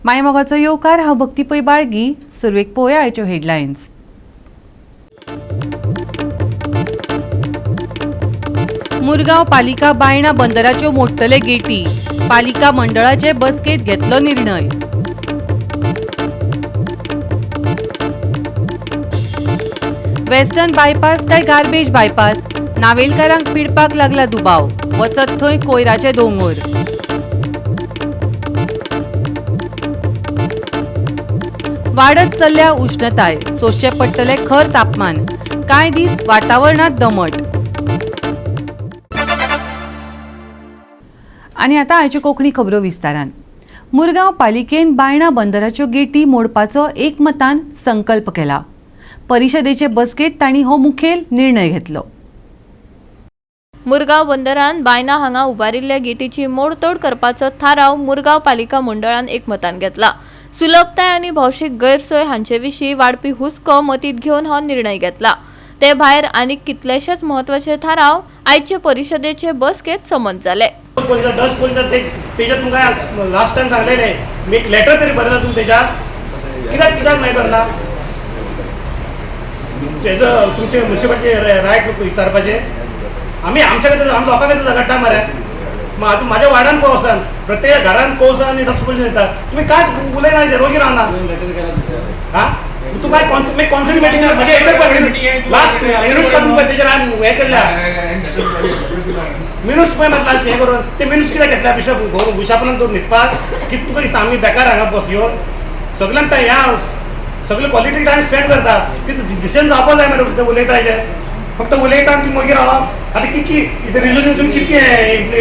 मायमोगाचो येवकार हांव भक्तीपै बाळगी. सुरवेक पळोवया आयच्यो हेडलायन्स. मुरगांव पालिका बायणा बंदराच्यो मोडटले गेटी. पालिका मंडळाचे बसकेंत घेतलो निर्णय. वेस्टर्न बायपास काय गार्बेज बायपास? नावेलकारांक पिडपाक लागला दुबाव. वचत थंय कोयराचे दोंगर. वाडत चल्ल्या उष्णताय. सोंसचे पडटले खर तापमान. कांय दीस वातावरणात दमट. आनी आतां आयच्यो कोंकणी खबरो विस्तारान. मुरगांव पालिकेन बायणा बंदराच्यो गेटी मोडपाचो एकमतान संकल्प केला. परिशदेचे बसकेंत तांणी हो मुखेल निर्णय घेतलो. मुरगांव बंदरान बायणा हांगा उबारिल्ल्या गेटीची मोडतोड करपाचो थाराव मुरगांव पालिका मंडळान एकमतान घेतला. सुलभताय आनी भौशीक गैरसोय हांचे विशीं वाडपी हुस्को मतींत घेवन हो निर्णय घेतला. ते भायर आनीक कितलेशेच म्हत्वाचे थाराव आयचे परिशदेचे बसकेंत संमत जाले. लास्ट टाइम सांगलेले मी एक लेटर तरी बरयला तुम्ही त्याच्या कित्याक नाही करना त्याचं तुमचे म्युन्सिपालिटी रायट विचारपाचे. आम्ही आमच्या लोकां खातीर झगडटा मरे. मग माझ्या वाड्यान पावसान प्रत्येक घरान कोवसा आनी डस्टबिन येतात. तुम्ही काय उलयना रोगी रावना हा तू काय कॉन्सर्ट मिटींग म्हणजे एकच लास्ट मिनूस काडून तेजेर हे केल्या मिनूस पळय मातला हे करून ते मिनूस कित्याक घेतल्या बिशप भुशापनान करून न्हिदपाक कितें तुका दिसता आमी बेकार हांगा बसयो सगळ्यांक ह्या सगळे पॉलिटिक्स टायम स्पेंड करता कितें डिसिजन जावपा जाय मरे उलयता हेजे फक्त उलयता आनी मागीर रावप. आतां कितकी रिजोल्यूशन तुमी कितके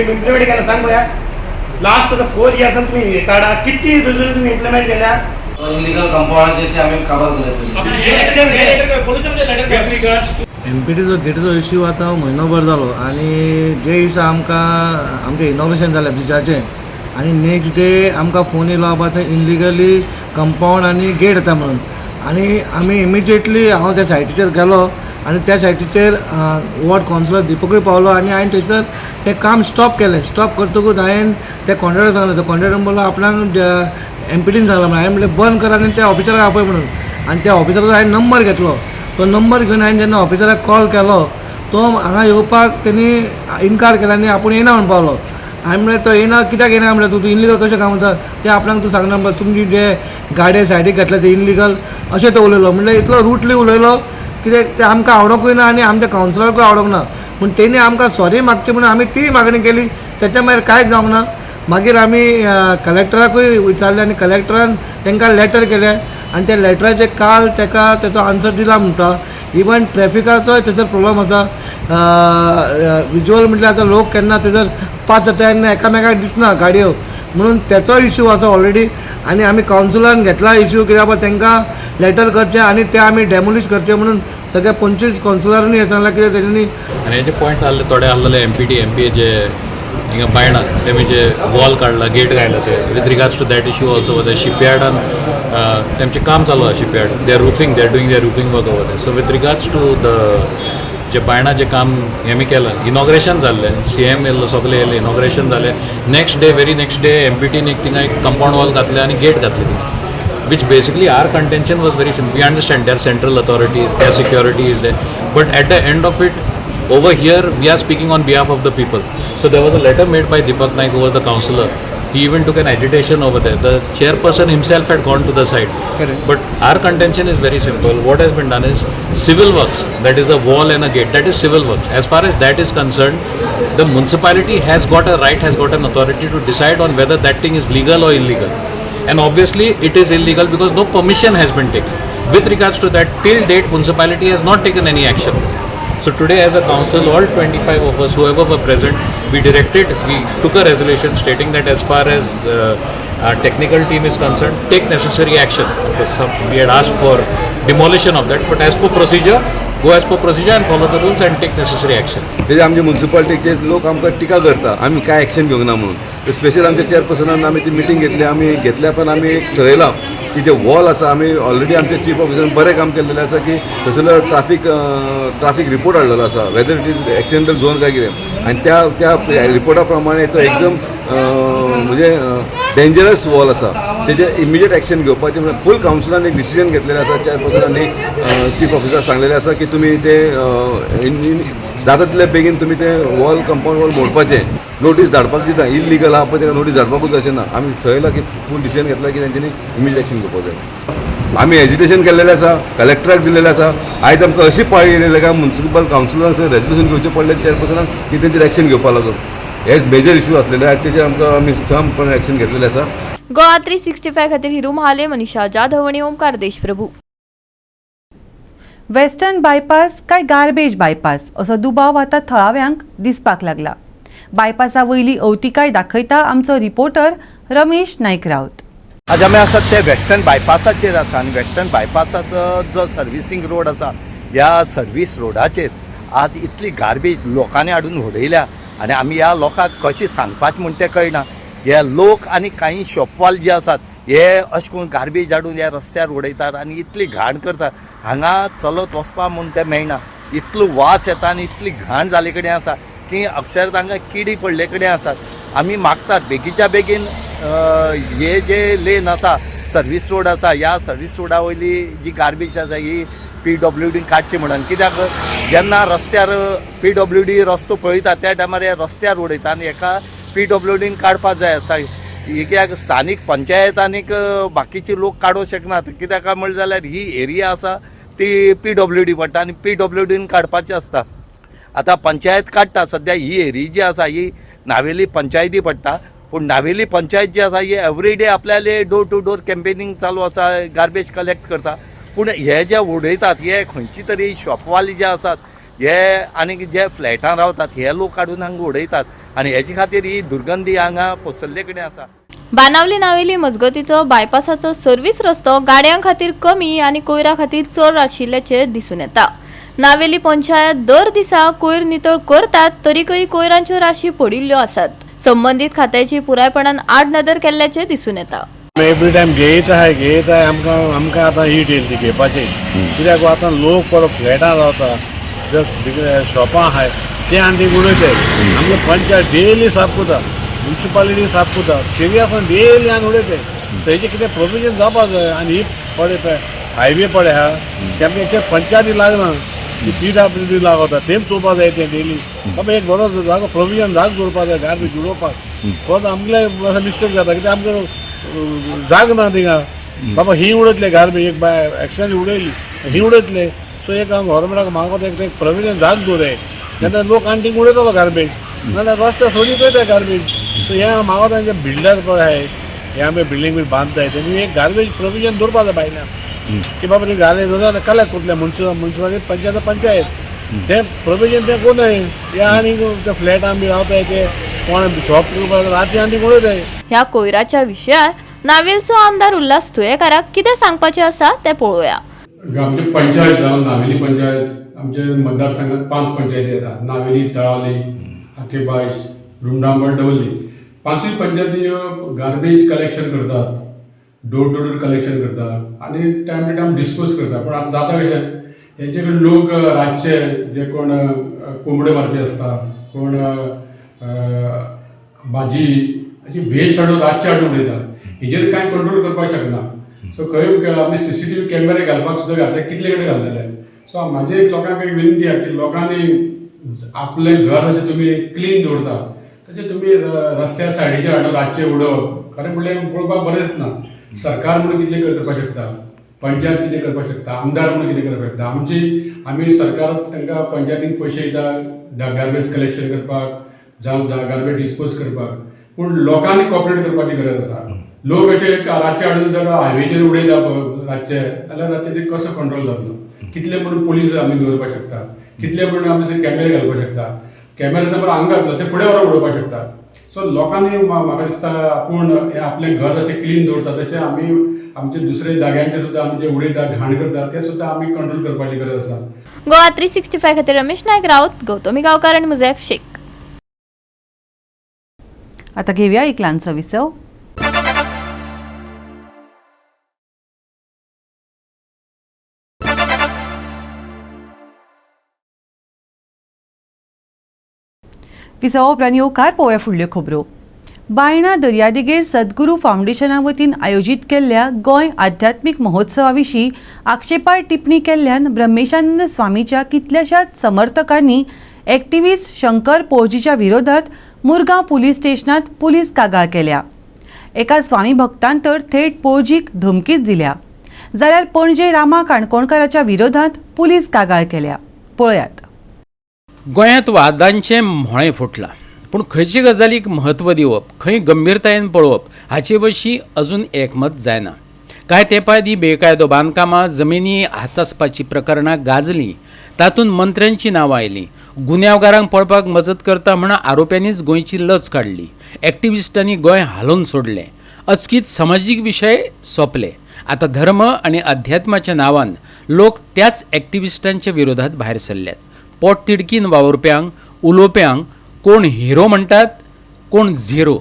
इम्प्लिमेंट केला सांग पळया. लास्ट 4 इयर्सान तुमी हे काडा कितकी रिजोल्यूशन तुमी इम्प्लिमेंट केल्या. इलिगल कंपाउंडाचे ते आमी कवर करता. एमपीटीचो गेटीचो इश्यू आतां म्हयनोभर जालो आनी जे दिसा आमकां आमचें इनॉग्रेशन जालें ब्रिजाचें आनी नेक्स्ट डे आमकां फोन येयलो बाबा थंय इनलिगली कंपाउंड आनी गेट येता म्हणून. आनी आमी इमिजिएटली हांव त्या सायटीचेर गेलो आनी त्या सायटीचेर वॉर्ड कावन्सिलर दिपकूय पावलो आनी हांवें थंयसर तें काम स्टॉप केलें. स्टॉप करतकूच हांवें त्या कॉन्ट्रॅक्टर सांगलें. तो कॉन्ट्रॅक्टर म्हणलो आपणाक एमपीटीन सांगलो म्हणून हांवें म्हणलें बंद कर आनी त्या ऑफिसराक आपय म्हणून. आनी त्या ऑफिसराचो हांवें नंबर घेतलो. तो नंबर घेवन हांवें जेन्ना ऑफिसराक कॉल केलो तो हांगा येवपाक तेणी इन्कार केला आनी आपूण येना म्हणून पावलो. हांवें म्हणलें तो येना कित्याक येना म्हणलें तूं इनलिगल कशें काम करता तें आपणाक तूं सांगना म्हणल्यार तुमची जे गाडये सायडीक घातले ते इनलिगल अशें तो उलयलो. म्हणल्यार इतलो रुटली उलयलो कित्याक तें आमकां आवडोंकूय ना आनी आमच्या कावन्सिलराकूय आवडोंक ना. पूण तेणी आमकां सॉरी मागची म्हणून आमी ती मागणी केली. तेच्या मागीर कांयच जावंक ना. मागीर आमी कलेक्टराकूय विचारलें आनी कलेक्टरान तांकां लेटर केलें आनी त्या लेटराचे काल तेचो आन्सर दिला म्हणटा. इवन ट्रॅफिकाचोय थंयसर प्रॉब्लम आसा. विज्युअल म्हटल्यार आतां लोक केन्ना थंयसर पास जाता तेन्ना एकामेकाक दिसना गाडयो म्हणून तेचो इश्यू आसा ऑलरेडी. आनी आमी कावन्सिलान घेतला इश्यू कित्याक बाबा तांकां लेटर करचें आनी ते आमी डेमोलिश करचें म्हणून सगळ्या 25 कावन्सिलरांनी हे सांगलां कित्याक तेणी आनी हेजे पॉयंट्स आहले थोडे आहलेले एमपी जे हिंगा बायणा तेमी जे वॉल काडला गेट काडला ते with regards to that issue also ते शिपयार्डान तेमचें काम चालू आहा shipyard they are roofing they are doing their roofing work over there. So with regards to the जे बायणा जे काम हेमी केलां इनॉग्रेशन जाल्लें CM येयल्लो सगळे येयले इनॉग्रेशन जालें. Next day very next day एमपीटीन थिंगा एक कंपाउंड वॉल घातलें आनी गेट घातली थिंगा which basically our contention was very simple. We understand there are central authorities, their security is there, but at the end of it, over here we are speaking on behalf of the people. So there was a letter made by Deepak Naik, who was the councillor. He even took an agitation over there. The chairperson himself had gone to the site. Correct. But our contention is very simple. What has been done is civil works, that is a wall and a gate, that is civil works. As far as that is concerned, the municipality has got a right, has got an authority to decide on whether that thing is legal or illegal. And obviously it is illegal because no permission has been taken. With regards to that, till date municipality has not taken any action. So today as a council, all 25 of us, whoever were present, we took a resolution stating that as far as our technical team is concerned, take necessary action. Of course, we had asked for demolition of that, but as per procedure, go as per procedure and follow the rules and take necessary action. तेजे आमचे म्युन्सिपालिटीचे लोक आमकां टिका करता आमी काय action घेवंक ना म्हणून. स्पेशल आमच्या चेअरपर्सनान आमी ती मिटींग घेतली. आमी घेतल्या पण आमी एक ठरयलां की जे वॉल आसा आमी ऑलरेडी आमच्या चीफ ऑफिसरान बरें काम केल्लेलें आसा की थंयसरलो ट्राफीक रिपोर्ट हाडलेलो आसा whether it is accidental zone काय कितें. आनी त्या रिपोर्टा प्रमाणे तो एकदम म्हणजे डेंजरस वॉल आसा तेजेर इमिजिएट एक्शन घेवपाचें म्हणून फूल कावन्सिलान एक डिसिजन घेतलेलें आसा. चेअरपर्सनांनी चीफ ऑफिसर सांगलेलें आसा की तुमी तें जाता तितले बेगीन तुमी तें वॉल कंपाऊंड वॉल मोडपाचें. नोटीस धाडपाक दिता इल्लिगल आहा पळय ताका नोटीस धाडपाकूच अशें ना. आमी थंयला की फूल डिसिजन घेतला की तेंच्यांनी इमिजिएट एक्शन घेवपाक जाय. आमी एज्युटेशन केल्लेलें आसा, कलेक्टराक दिलेलें आसा. आयज आमकां अशी पाळी येयलेली काय म्युनिसिपल कावन्सिलान रेजोल्युशन घेवचें पडलें चेअरपर्सनान की तेंचेर एक्शन घेवपा लागून. हे मेजर इशू आसलेले आनी तेजेर आमकां आमी ठामपणे एक्शन घेतलेलें आसा. गोवा 365 खातीर हिरू महाले, मनीषा जाधव आणि ओमकार देशप्रभू. वेस्टर्न बायपास काय गार्बेज बायपास असो दुबाव आता थळाव्यांक दिसपाक लागला. बायपासा वयली अवतिकाय दाखयता आमचो रिपोर्टर रमेश नायक रावत. आज आमी आसात ते वेस्टर्न बायपासाचेर आसा आनी वेस्टर्न बायपासाचो जो सर्विसींग रोड आसा ह्या सर्वीस रोडाचेर आज इतली गार्बेज लोकांनी हाडून उडयल्या आनी आमी ह्या लोकांक कशें सांगपाचें म्हूण तें कळना. हे लोक आनी काही शॉपवाल जे आसात हे अशें करून गार्बेज हाडून ह्या रस्त्यार उडयतात आनी इतली घाण करतात. हांगा चलत वचपा म्हूण तें मेळना. इतलो वास येता आनी इतली घाण जाले कडेन आसा की अक्षर तांकां किडी पडले कडेन आसात. आमी मागतात बेगीच्या बेगीन हे जे लेन आसा सर्वीस रोड आसा ह्या सर्वीस रोडा वयली जी गार्बेज आसा ही PWD काडची म्हणून. कित्याक जेन्ना रस्त्यार PWD रस्तो पळयता त्या टायमार हे रस्त्यार उडयता आनी हेका PWD काडपाक जाय आसता. कित्याक स्थानीक पंचायत आनीक बाकीचे लोक काडूंक शकनात. कित्याक म्हणलें जाल्यार ही एरिया आसा ती PWD पडटा आनी PWD काडपाची आसता. आतां पंचायत काडटा सद्या ही एरिया जी आसा ही नावेली पंचायती पडटा. पूण नावेली पंचायत जी आसा ही एवरीडे आपल्याले डोर टू डोर कॅम्पेनिंग चालू आसा, गार्बेज कलेक्ट करता. पूण हे जे उडयतात हे खंयची तरी शॉपवाली जे आसात हे आनीक जे फ्लॅटान रावतात हे लोक हाडून हांगा उडयतात आनी हेचे खातीर ही दुर्गंधी हांगा पसरले कडेन आसा. बाणावली नावेली मजगतीचो बायपासाचो सर्वीस रस्तो गाडयां खातीर कमी आनी कोयरा खातीर चड आशिल्ल्याचे दिसून येता. नावेली पंचायत दर दिसा कोयर नितळ करतात तरीकय कोयरांच्यो राशी पडिल्ल्यो आसात. संबंधीत खात्याची पुरायपणान आडनदर केल्ल्याचे दिसून येता. एवरी टायम घेयत आहाय आमकां आतां हीट येयली ती घेवपाची. कित्याक आतां लोक परत फ्लॅटां रावता, जर शॉपां आहाय ते आनी ती उडयताय. आमकां पंचायत डेली साफ करता, म्युनिसिपालिटी साफ करता, तेवी आसून डेली आनी उडयताय. तेजें कितें प्रोविजन जावपाक जाय. आनी ही पळय पळय हायवे पळय आहा तेमकां हेचेर पंचायती लागना, PWD लागता तेम चोवपाक जाय तें डेली. बाबा एक बरो जागो प्रोविजन जागो दवरपाक जाय गार्बेज उडोवपाक. परत आमगे मिस्टेक जाता कित्याक आमकां जाग ना थिंगा. बाबा ही उडयतले गार्बेज एक बाय एक्सिडेंट उडयली ही उडयतले. सो एक हांव गव्हर्मेंटाक मागता एक प्रोविजन जाग दवराय तेन्ना लोक आनी थिंगा उडयतलो गार्बेज नाल्यार रस्ते सोडीत वयताय गार्बेज. सो हे हांव मागता तांचे बिल्डर पळय आहाय हे आमी बिल्डींग बी बांदताय तेणी एक गार्बेज प्रोविजन दवरपा जाय भायल्यान की बाबा ती गार्बेज दवरता कलेक्ट करतले म्युनिसिपालिटी पंचायत तें प्रोविजन तें कोनाय. हे आनी ते फ्लॅटान बी रावताय ते कोण शॉप करपाक राती आनी उडयताय. ह्या कोयराच्या विशयार नावेलचो आमदार उल्हास तुयेकाराक कितें सांगपाचें आसा तें पळोवया. आमची पंचायत जावन नावेली पंचायत आमच्या मतदारसंघात 5 पंचायती येतात. नावेली, तळावली, आकेबाईश, रुमडांबळ, डवल्ली 5 पंचायती गार्बेज कलेक्शन करतात, डोर टू डोर कलेक्शन करतात आनी टायम टू टायम डिस्पोज करतात. पूण आतां जाता कशें हेंचे कडेन लोक रातचे जे कोण कोंबड्यो मारपी आसता, कोण भाजी अशी वेस्ट हाडून रातचे हाडून उडयतात. हेजेर कांय कंट्रोल करपाक शकना. सो खंय आमी CCTV कॅमेरे घालपाक सुद्दां घातले कितले कडेन घालतले. सो म्हाजे एक लोकांक एक विनंती आहा की लोकांनी आपलें घर अशें तुमी क्लीन दवरता ताचें तुमी रस्त्या सायडीचेर हाडून रातचे उडोवप खरें म्हणल्यार पळोवपाक बरेंच ना. सरकार म्हणून कितें करपाक शकता, पंचायत कितें करपाक शकता, आमदार म्हणून कितें करपाक शकता. आमी सरकार तांकां पंचायतीक पयशे दिता गार्बेज कलेक्शन करपाक जावं गार्बेज डिस्पोज करपाक. पूण लोकांनी कॉपरेट करपाची गरज आसा. लोक अशे रातचे हाडून जर हायवेचेर उडयता रातचे जाल्यार रातचे कसो कंट्रोल जातलो. कितले म्हणून पुलीस आमी दवरपाक शकता, कितले म्हणून आमी कॅमेरे घालपाक शकता. कॅमेरा समोर हांगा घातलो ते फुडें व्हरून उडोवपाक शकता. सो लोकांनी म्हाका दिसता आपूण हे आपलें घर अशें क्लीन दवरता तशें आमी आमचे दुसरे जाग्यांचेर सुद्दां आमी जे उडयता घाण करता ते सुद्दां आमी कंट्रोल करपाची गरज आसा. गोवा 365 खातीर रमेश नायक रावत, गौतमी गांवकार आनी मुझैफ शेख. आता घेऊया एक ल्हानसो विसव. विसव उपरांत येवकार पळोवया फुडल्यो खबरो. बायणा दर्यादेगेर सद्गुरू फाउंडेशना वतीन आयोजीत केल्ल्या गोंय आध्यात्मिक महोत्सवा विशीं आक्षेपार टिप्पणी केल्ल्यान ब्रह्मेशानंद स्वामीच्या कितल्याशाच समर्थकांनी एक्टिव्हिस्ट शंकर पोळजीच्या विरोधात मुरगांव पुलीस स्टेशनात पुलीस कागाळ केल्या. एका स्वामी भक्तान तर थेट पोळजीक धमकीच दिल्या. जाल्यार पणजे रामा काणकोणकाराच्या विरोधात पुलीस कागाळ केल्या. पळयात. गोंयांत वादांचें म्होळें फुटलां, पूण खंयचे गजालीक म्हत्व दिवप, खंय गंभीरतायेन पळोवप हाचे विशीं अजून एकमत जायना. कांय तेंपा आदीं बेकायदो बांदकामां, जमिनी हातासपाची प्रकरणां गाजलीं. तातूंत मंत्र्यांची नांवां आयलीं. गुन्यांवकारांक पळपाक मजत करता म्हण आरोप्यांनीच गोंयची लज काडली. एक्टिव्हिस्टांनी गोंय हालोवन सोडलें. अचकीत समाजीक विशय सोंपले. आतां धर्म आनी अध्यात्माच्या नांवान लोक त्याच एक्टिव्हिस्टांच्या विरोधात भायर सरल्यात. पोट तिडकीन वावुरप्यांक, उलोवप्यांक कोण हिरो म्हणटात, कोण झिरो.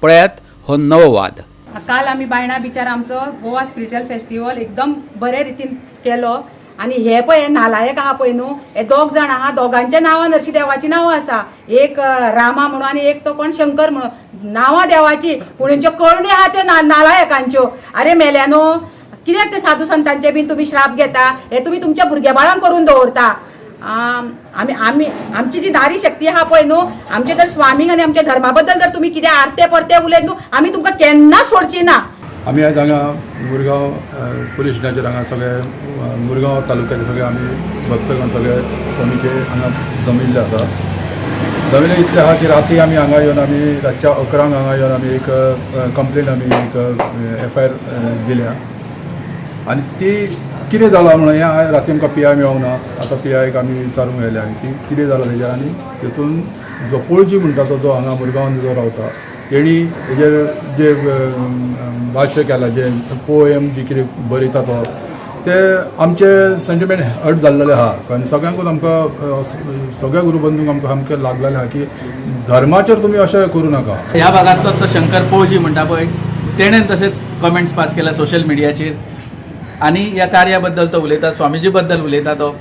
पळयात हो नवो वाद. काल आमी बायणा बिचार आमचो गोवा स्पिरिच्युअल फेस्टिवल एकदम बरे रितीन केलो. आणि हे पळय हे नालायक आहा पळय न्हू, हे दोग जाण आहा, दोगांच्या नांवान हरशीं देवाची नांवां आसा. एक रामा म्हणून आनी एक तो कोण शंकर म्हणून. नांवां देवाची पूण हेंच्यो करणी आहा त्यो नालायकांच्यो. अरे मेल्यानो, कित्याक ते साधू संतांचे बीन तुमी श्राप घेता? हे तुमी तुमच्या भुरग्या बाळांक करून दवरता. आमची जी नारी शक्ती आहा पळय न्हू, आमचे जर स्वामीक आनी आमच्या धर्मा बद्दल जर तुमी कितें आरते परते उलयत न्हू, आमी तुमकां केन्नाच सोडची ना. आमी आज हांगा मुरगांव पुलीस स्टेशनाचेर हांगा सगळे मुरगांव तालुक्याचे सगळे आमी भक्तगण सगळे स्वामीचे हांगा जमिल्ले आसा. जमिल्ले इतले आहा की राती आमी हांगा येवन आमी रातच्या 11 हांगा येवन आमी एक कंप्लेंट आमी एक FIR दिल्या. आनी ती कितें जालां म्हणून हें राती आमकां PI मेळोंक ना. आतां PIक आमी विचारूंक गेल्या की कितें जालां तेजेर. आनी तेतून जो पोळजी म्हणटा तो जो हांगा मुरगांवान जो रावता तेणी हेजेर जे भाश्य केलां, जे पोएम जी कितें बरयता तो, ते आमचे सेंटिमेंट हर्ट जाल्लेले आहा. कारण सगळ्यांकूच आमकां सगळ्या गुरुबंधूंक आमकां सामकें लागलेलें आहा की धर्माचेर तुमी अशें करूं नाका. ह्या भागांतलो तो शंकर पोळजी म्हणटा पळय, तेणें तशेंच कमेंट्स पास केला सोशल मिडियाचेर. आनी ह्या कार्या बद्दल तो उलयता, स्वामीजी बद्दल उलयता तो.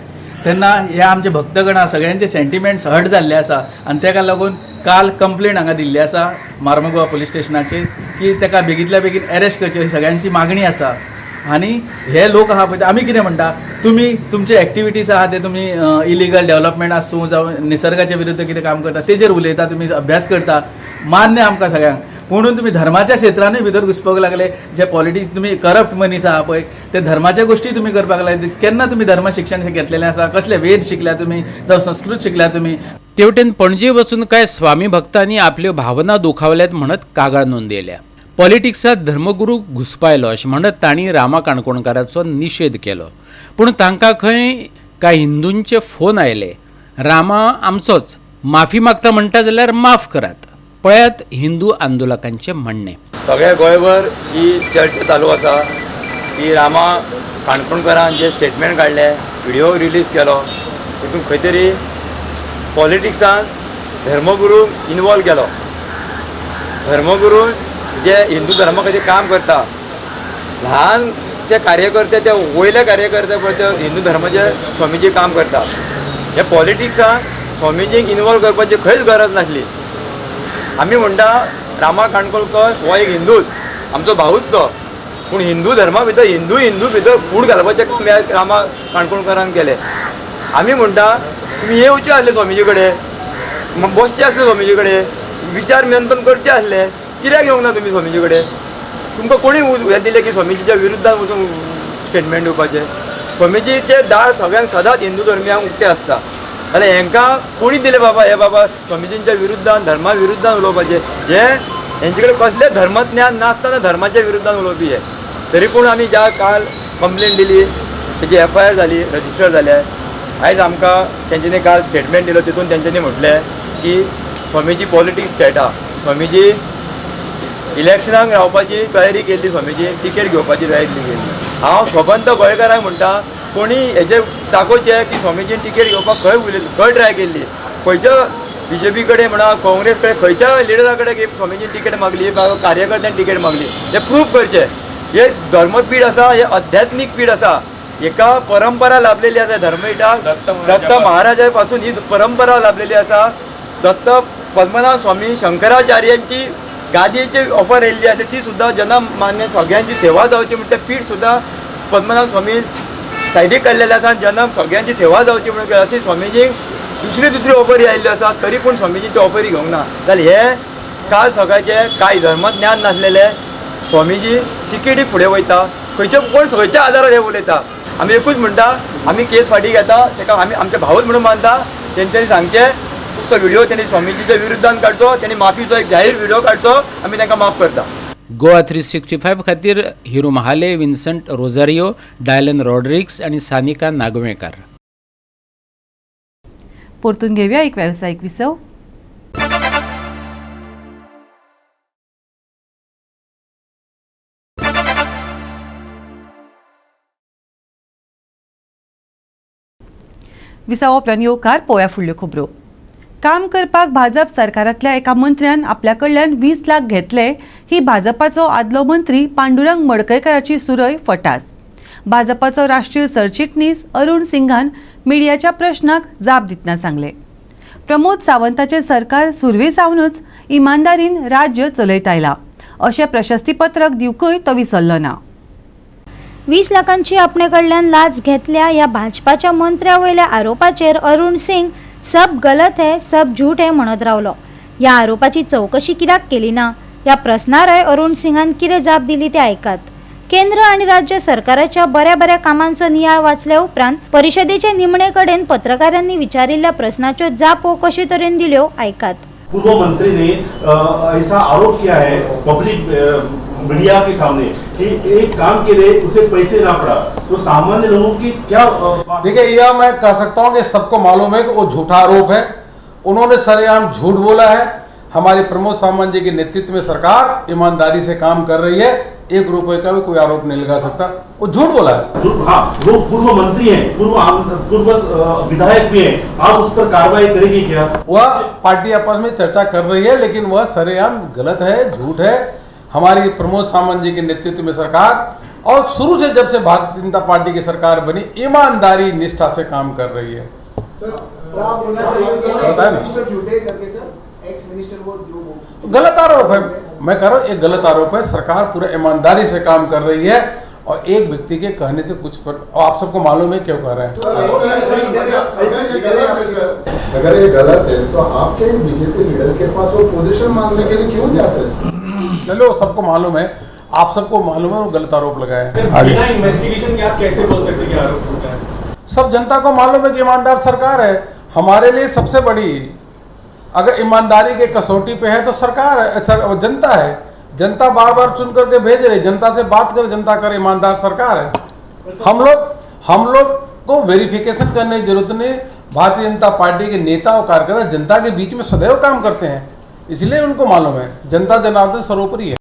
तेन्ना हे आमचे भक्तगण आहा, सगळ्यांचे सेंटिमेंट्स हर्ट जाल्ले आसा. आनी ताका लागून काल कंप्लेंट हांगा दिल्ली आसा मार्मुगांव पुलीस स्टेशनाचेर की ताका बेगींतल्या बेगीन अरेस्ट करची, सगळ्यांची मागणी आसा. आनी हे लोक आहा पळय, आमी कितें म्हणटा, तुमी तुमचे एक्टिविटीज आहा ते तुमी इलिगल डेव्हलपमेंट आसूं जावं निसर्गाच्या विरुद्ध कितें काम करता तेजेर उलयता, तुमी अभ्यास करता, मान्य आमकां सगळ्यांक. म्हणून तुम्ही धर्माच्या क्षेत्रानूय भितर घुसपाक लागले. जे पॉलिटिक्स तुम्ही करप्ट मनीस आहा पळय, ते धर्माच्या गोष्टी तुम्ही करपाक लागले. केन्ना तुम्ही धर्म शिक्षण घेतलेलें आसा? कसले वेद शिकल्या तुम्ही, जावं संस्कृत शिकल्या तुम्ही? तेवटेन पणजे वचून कांय स्वामी भक्तांनी आपल्यो भावना दुखावल्यात म्हणत कागाळ नोंदयल्या. पॉलिटिक्सात धर्मगुरू घुसपायलो अशें म्हणत तांणी रामा काणकोणकाराचो निशेध केलो. पूण तांकां खंय कांय हिंदूंचे फोन आयले, रामा आमचोच, माफी मागता म्हणटा जाल्यार माफ करात. पळयात हिंदू आंदोलकांचे म्हणणे. सगळ्या गोंयभर ही चर्चा चालू आसा की रामा काणकोणकारान जे स्टेटमेंट काडले, व्हिडिओ रिलीज केलो, तितून खंय तरी पॉलिटिक्सान धर्मगुरू इनवॉल्व केलो. धर्मगुरू जे हिंदू धर्मा खातीर काम करता, ल्हान ते कार्यकर्ते, ते वयले कार्यकर्ते पळय ते हिंदू धर्माचे स्वामीजी काम करता. हे पॉलिटिक्सान स्वामीजीक इनवॉल्व करपाची खंयच गरज नासली. आमी म्हणटा रामा काणकोणकर हो एक हिंदूच, आमचो भाऊच तो. पूण हिंदू धर्मा भितर हिंदू भितर फूट घालपाचें काम रामा काणकोणकरान केलें. आमी म्हणटा तुमी येवचे आसले स्वामीजी कडेन, बसचे आसले स्वामीजी कडेन, विचार मंथन करचे आसले. कित्याक येवंक ना तुमी स्वामीजी कडेन? तुमकां कोणी हें दिलें की स्वामीजीच्या विरुद्धान वचून स्टेटमेंट दिवपाचें? स्वामीजीचे दाळ सगळ्यांक सदांच हिंदू धर्मियांक उक्ते आसता. जाल्यार हांकां कोणी दिलें बाबा हे बाबा स्वामीजींच्या विरुद्धान, धर्मा विरुद्धान उलोवपाचें? हे हेंचे कडेन कसलें धर्मज्ञान नासतना धर्माच्या विरुद्धान उलोवपी हे. तरी पूण आमी ज्या काल कंप्लेंट दिली, तेची FIR जाली, रजिस्टर जाल्या. आयज आमकां तेंच्यांनी काल स्टेटमेंट दिलो, तितून तेंच्यांनी म्हटलें की स्वामीजी पॉलिटिक्स खेळटा, स्वामीजी इलेक्शनाक रावपाची तयारी केल्ली, स्वामीजी टिकेट घेवपाची तयारी केल्ली. हांव स्वपंत गोंयकारांक म्हणटा, कोणी हेजे दाखोवचें की स्वामीजीन टिकेट घेवपाक खंय ट्राय केल्ली, खंयच्या BJP कडेन म्हणा, काँग्रेस कडेन, खंयच्या लिडरा कडेन की स्वामीजीन टिकेट मागली, कार्यकर्त्यांनी टिकेट मागली, हे प्रूव करचें. हे धर्मपीठ आसा, हे अध्यात्मीक पीठ आसा. एका परंपरा लाभलेली आसा धर्मपीठाक. दत्त महाराजा पासून ही परंपरा लाभलेली आसा. दत्त पद्मनाभ स्वामी शंकराचार्यांची गादयेची ऑफर येयल्ली आसा ती सुद्दां जनमान्य सगळ्यांची सेवा जावची म्हणटा पीठ सुद्दां पद्मनाभ स्वामी सायडीक काडलेले आसा जन सगळ्यांची सेवा जावची म्हणून अशी स्वामीजीक दुसरी ऑफरी आयिल्ली आसा तरी पूण स्वामीजीची ऑफरी घेवंक ना जाल्यार हे काल सकाळचे कांय धर्मज्ञान नासलेले स्वामीजी तिकेटीक फुडें वयता कोण खंयच्या आदारार हे उलयता आमी एकूच म्हणटा आमी केस फाटीं घेता ताका आमी आमचे भावच म्हणून मानता तेंच्यांनी सांगचे तो व्हिडिओ त्यांनी स्वामीजीच्या विरुद्धान काडचो त्यांनी माफीचो एक जाहीर व्हिडिओ काडचो आमी तांकां माफ करता. गोवा 365 खातीर हिरू महाले, विन्संट रोझारियो, डायलन रॉड्रिक्स आणि सानिका नागवेकर. परतून घेऊया एक व्यावसायिक विसव. विसाव उपरांत येवकार पळोवया फुडल्यो खबरो. काम करपाक भाजप सरकारांतल्या एका मंत्र्यान आपल्या कडल्यान 20 लाख घेतले ही भाजपाचो आदलो मंत्री पांडुरंग मडकयकाराची सुरय फटास. भाजपाचो राष्ट्रीय सरचिटणीस अरुण सिंगान मिडियाच्या प्रश्नाक जाप दितना सांगले. प्रमोद सावंताचे सरकार सुरवे सावनूच इमानदारीन राज्य चलयत आयला अशें प्रशस्तीपत्रक दिवकूय तो विसरलो ना. 20 लाखांची आपणे कडल्यान लाच घेतल्या ह्या भाजपाच्या मंत्र्या वयल्या आरोपाचेर अरुण सिंग सब गलत है सब झूठ है म्हणत रावलो. ह्या आरोपाची चौकशी कित्याक केली ना ह्या प्रस्नारय अरुण सिंगान कितें जाप दिली ते आयकात. केंद्र आणि राज्य सरकाराच्या बऱ्या कामांचो नियाळ वाचल्या उपरांत परिषदेचे निमणे कडेन पत्रकारांनी विचारिल्ल्या प्रश्नाच्यो जापो कशे तरेन दिल्यो आयकात. पूर्व मंत्री ने ऐसा आरोप किया है पब्लिक मीडिया के सामने कि एक काम के लिए उसे पैसे ना पड़ा तो सामान्य लोगों की क्या देखिए यह मैं कह सकता हूँ कि सबको मालूम है कि वो झूठा आरोप है. उन्होंने सरेआम झूठ बोला है. हमारे प्रमोद सावंत जी के नेतृत्व में सरकार ईमानदारी से काम कर रही है. 1 रुपए का भी कोई आरोप नहीं लगा सकता. वो झूठ बोला है. हाँ, वो पूर्व मंत्री हैं, पूर्व विधायक भी हैं. आप उस पर कार्रवाई करेगी क्या? वह पार्टी आपस में चर्चा कर रही है लेकिन वह सरेआम गलत है, झूठ है. हमारी प्रमोद सावंत जी के नेतृत्व में सरकार और शुरू से जब से भारतीय जनता पार्टी की सरकार बनी ईमानदारी निष्ठा से काम कर रही है. बताए ना गलत आरोप है. मैं कह रहा हूँ एक गलत आरोप है. सरकार पूरा ईमानदारी से काम कर रही है और एक व्यक्ति के कहने से कुछ आप सबको मालूम है क्यों कह रहे हैं. अगर ये गलत है तो आपके बीजेपी लीडर के पास वो पोजीशन मांगने के लिए क्यों जाते हैं? चलो सबको मालूम है, आप सबको मालूम है वो गलत आरोप लगाया है. बिना इन्वेस्टिगेशन के आप कैसे बोल सकते हैं कि आरोप झूठा है? सब जनता को मालूम है कि ईमानदार सरकार है. हमारे लिए सबसे बड़ी अगर ईमानदारी के कसौटी पे है तो सरकार है, जनता है. जनता बार चुन करके भेज रही, जनता से बात करे, जनता करे, ईमानदार सरकार है. हम लोग को वेरिफिकेशन करने की जरूरत नहीं. भारतीय जनता पार्टी के नेता और कार्यकर्ता जनता के बीच में सदैव काम करते हैं, इसलिए उनको मालूम है जनता जनार्दन सर्वोपरि है.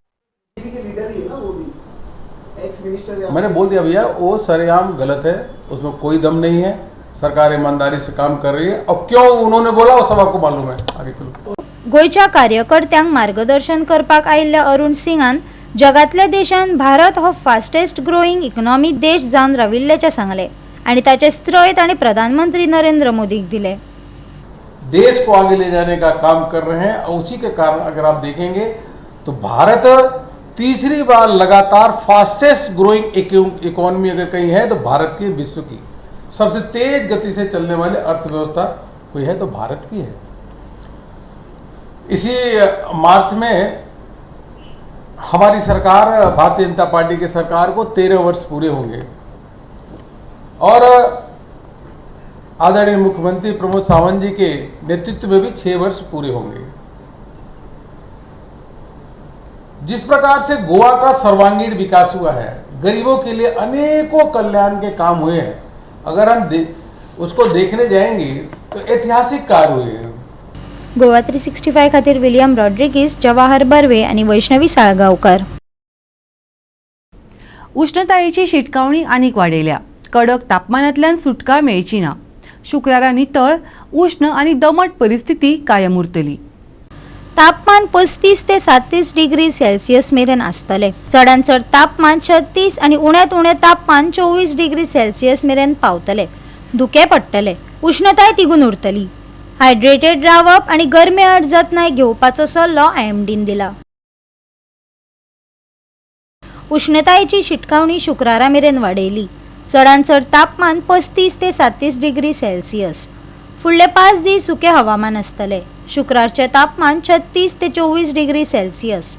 मैंने बोल दिया भैया वो सरेआम गलत है, उसमें कोई दम नहीं है. सरकार ईमानदारी से काम कर रही है और क्यों उन्होंने बोला वो सब आपको मालूम है. आगे चलो. गोयच्या कार्यकर्त्यांक मार्गदर्शन करपाक आयिल्ल्या अरुण सिंगान जगातल्या देशांत भारत हो फास्टेस्ट ग्रोईंग इकॉनॉमी देश जावन राविल्ल्याचे सांगले आणि ताचे श्रेय ताणे प्रधानमंत्री नरेंद्र मोदीक दिले. देश को आगे ले जाने का काम कर रहे हैं और उसी के कारण अगर आप देखेंगे तो भारत तीसरी बार लगातार फास्टेस्ट ग्रोइंग इकोनॉमी अगर कहीं है तो भारत की, विश्व की सबसे तेज गति से चलने वाली अर्थव्यवस्था कोई है तो भारत की है. इसी मार्च में हमारी सरकार, भारतीय जनता पार्टी की सरकार को 13 वर्ष पूरे होंगे और आदरणीय मुख्यमंत्री प्रमोद सावंत जी के नेतृत्व में भी 6 वर्ष पूरे होंगे. जिस प्रकार से गोवा का सर्वांगीण विकास हुआ है, गरीबों के लिए अनेकों कल्याण के काम हुए हैं, अगर हम उसको देखने जाएंगे तो ऐतिहासिक कार्य हुए हैं. गोवा 365 खातीर विलियम रॉड्रिगीस, जवाहर बर्वे आणि वैष्णवी साळगावकर. उष्णतायेची शिटकावणी आनीक वाडयल्या. कडक तापमानांतल्यान सुटका मेळची ना. शुक्रारा नितळ, उष्ण आणि दमट परिस्थिती कायम उरतली. तापमान 35 ते 37 डिग्री सेल्सियस मेरेन आसतले. चडांत चड तापमान 36 आणि उण्यांत उणें तापमान 24 डिग्री सेल्सियस मेरेन पावतले. धुके पडटले. उष्णताय तिगून उरतली. हायड्रेटेड रावप आणि गरमे आड जतनाय घेवपाचो सल्लो IMDन दिला. उष्णतायेची शिटकावणी शुक्रारा मेरेन वाडयली. चडांत चड तापमान 35 ते 37 डिग्री सेल्सियस. फुडले 5 दीस सुके हवामान आसतले. शुक्रारचे तापमान 36 ते 24 डिग्री सेल्सियस.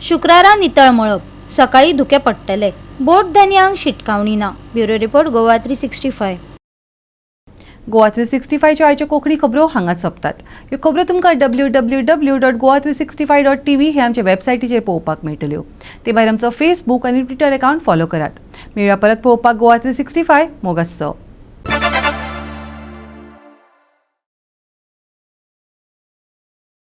शुक्रारा नितळ मळब, सकाळी धुके पडटले. बोट धन्यांक शिटकावणी ना. Bureau report Goa 365. गोवा 365च्यो आयच्यो कोंकणी खबरो हांगाच सोंपतात. ह्यो खबरो तुमकां www.goa365.tv हे आमचे वेबसायटीचेर पळोवपाक मेळटल्यो. ते भायर आमचो फेसबूक आनी ट्विटर अकावंट फॉलो करात. मेळुया परत पळोवपाक गोवा 365 मोगाचो.